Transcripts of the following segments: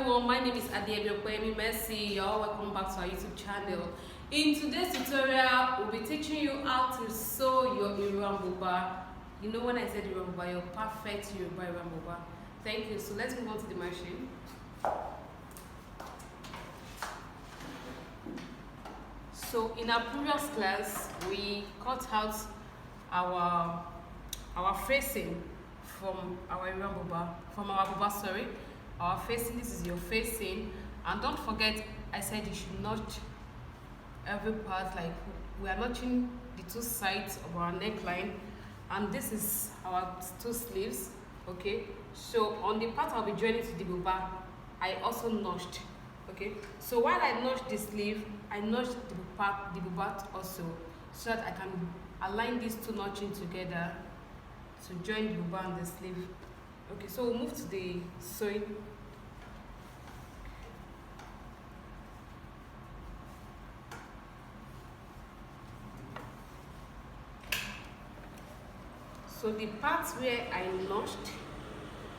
everyone, my name is Adiebiokwe Mercy. You're welcome back to our YouTube channel. In today's tutorial, we'll be teaching you how to sew your Iro and Buba. You know when I said Iro and Buba, your perfect Iro and Buba. Thank you. So let's move on to the machine. So in our previous class, we cut out our facing from our Iro and Buba, our facing. This is your facing, and don't forget I said you should notch every part. Like we are notching the two sides of our neckline, and this is our two sleeves. Okay, so on the part I'll be joining to the buba, I also notched. Okay, so while I notched the sleeve, I notched the buba also, so that I can align these two notching together to join the buba and the sleeve. Okay, so we'll move to the sewing. So the parts where I notched,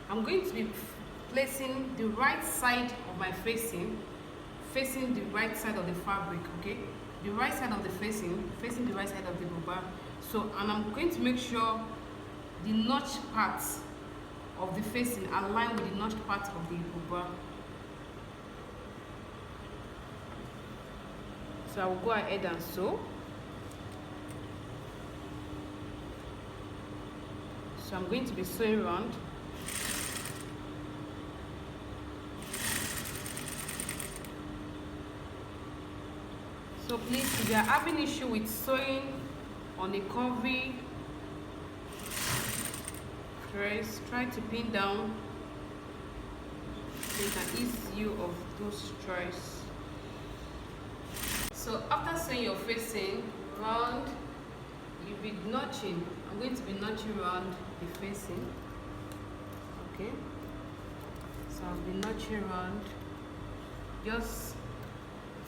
I'm going to be placing the right side of my facing the right side of the fabric. Okay, the right side of the facing the right side of the buba. So, and I'm going to make sure the notch parts of the facing align with the notched part of the buba. So I will go ahead and sew. So I'm going to be sewing round. So please, if you are having issue with sewing on a curvy dress, try to pin down so it can ease you of those strips. So after sewing your facing round, you'll be notching. I'm going to be notching around the facing. Okay, so I'll be notching around just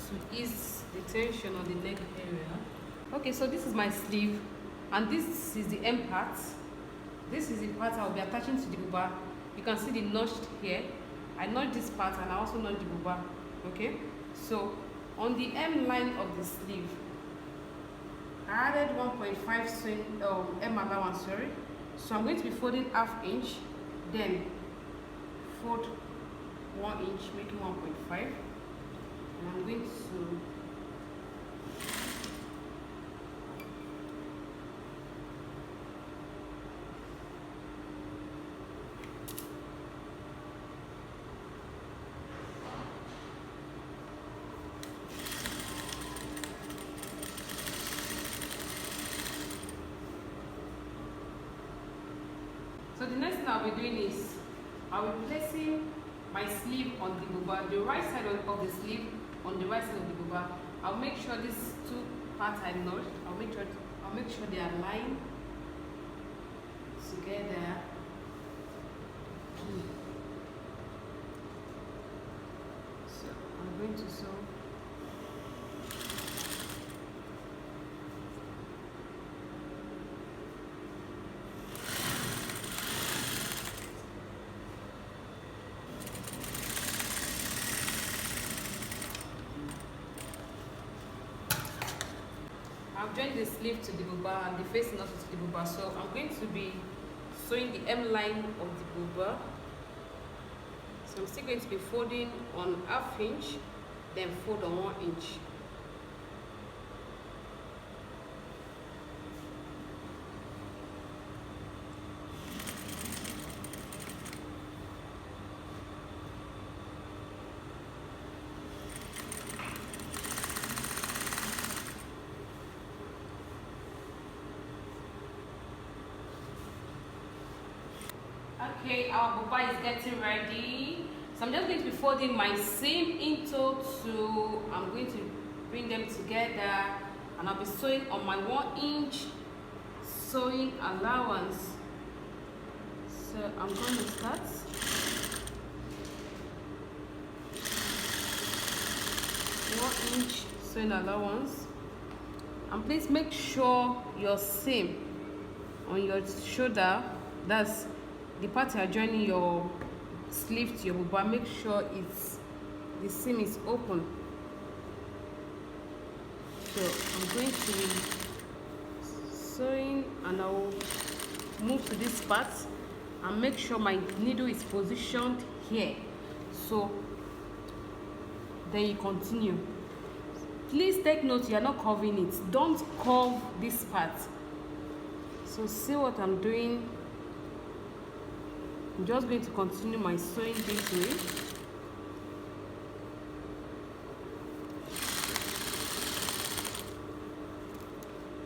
to ease the tension on the neck area. Okay, so this is my sleeve, and this is the M part. This is the part I'll be attaching to the buba. You can see the notch here. I notched this part and I also notched the buba. Okay, so on the M line of the sleeve, I added 1.5 swing M allowance, sorry. So I'm going to be folding ½ inch, then fold 1 inch, making 1.5, and I'm going to So the next thing I'll be doing is I'll be placing my sleeve on the buba, the right side of the sleeve on the right side of the buba. I'll make sure these two parts I notched. I'll make sure they are aligned together. So I'm going to sew. I've joined the sleeve to the buba and the facing also to the buba, so I'm going to be sewing the M line of the buba. So I'm still going to be folding on ½ inch, then fold on 1 inch. Okay, our buba is getting ready. So I'm just going to be folding my seam into two. I'm going to bring them together, and I'll be sewing on my 1 inch sewing allowance. So I'm going to start. 1 inch sewing allowance, and please make sure your seam on your shoulder, that's the part you are joining your sleeve to your buba, make sure the seam is open. So I'm going to be sewing, and I'll move to this part and make sure my needle is positioned here. So then you continue. Please take note, you are not curving it. Don't curve this part. So see what I'm doing. I'm just going to continue my sewing this way.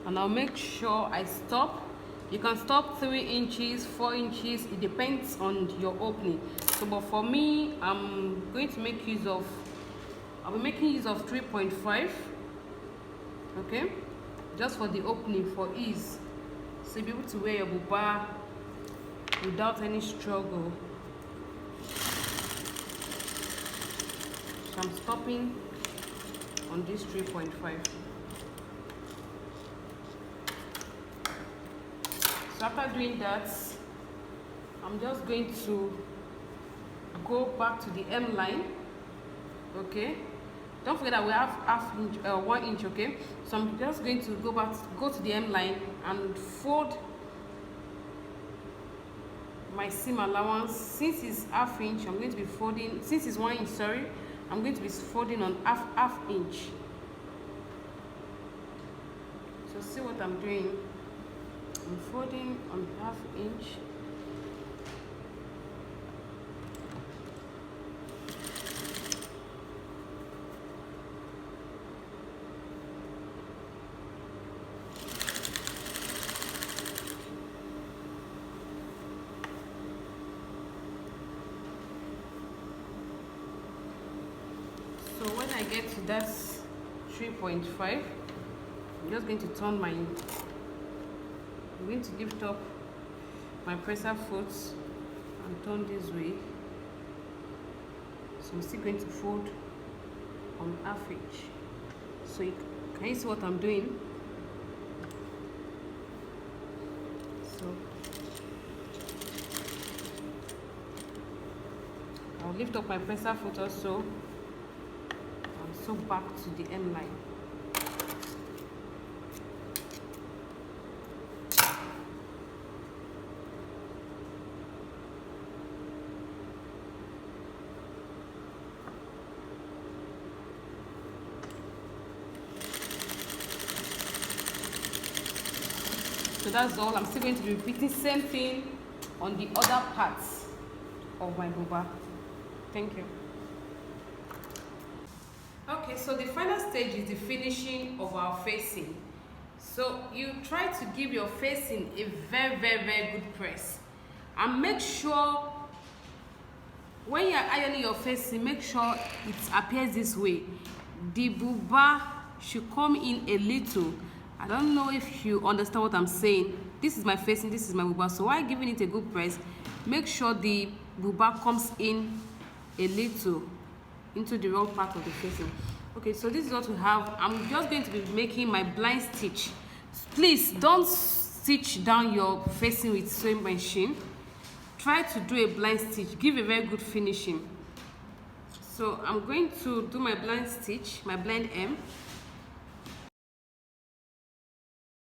And I'll make sure I stop. You can stop 3 inches, 4 inches, it depends on your opening. So but for me, I'm going to make use of, I'll be making use of 3.5, okay, just for the opening, for ease, so you'll be able to wear your buba without any struggle. So I'm stopping on this 3.5. So after doing that, I'm just going to go back to the hem line, okay. Don't forget that we have half inch, 1 inch, okay. So I'm just going to go to the hem line and fold my seam allowance. Since it's half inch, I'm going to be folding, since it's 1 inch, sorry, I'm going to be folding on half inch. So see what I'm doing. I'm folding on half inch. So when I get to that 3.5, I'm just going to turn my, I'm going to lift up my presser foot and turn this way. So I'm still going to fold on half inch. So can you see what I'm doing? So I'll lift up my presser foot also and sew back to the hem line. So that's all. I'm still going to be repeating same thing on the other parts of my buba. Thank you. Okay, so the final stage is the finishing of our facing. So you try to give your facing a very good press, and make sure when you're ironing your facing, make sure it appears this way. The buba should come in a little. I don't know if you understand what I'm saying. This is my facing, this is my buba. So while giving it a good press, make sure the buba comes in a little into the raw part of the facing. Okay, so this is what we have. I'm just going to be making my blind stitch. Please don't stitch down your facing with sewing machine. Try to do a blind stitch, give a very good finishing. So I'm going to do my blind stitch, my blind hem.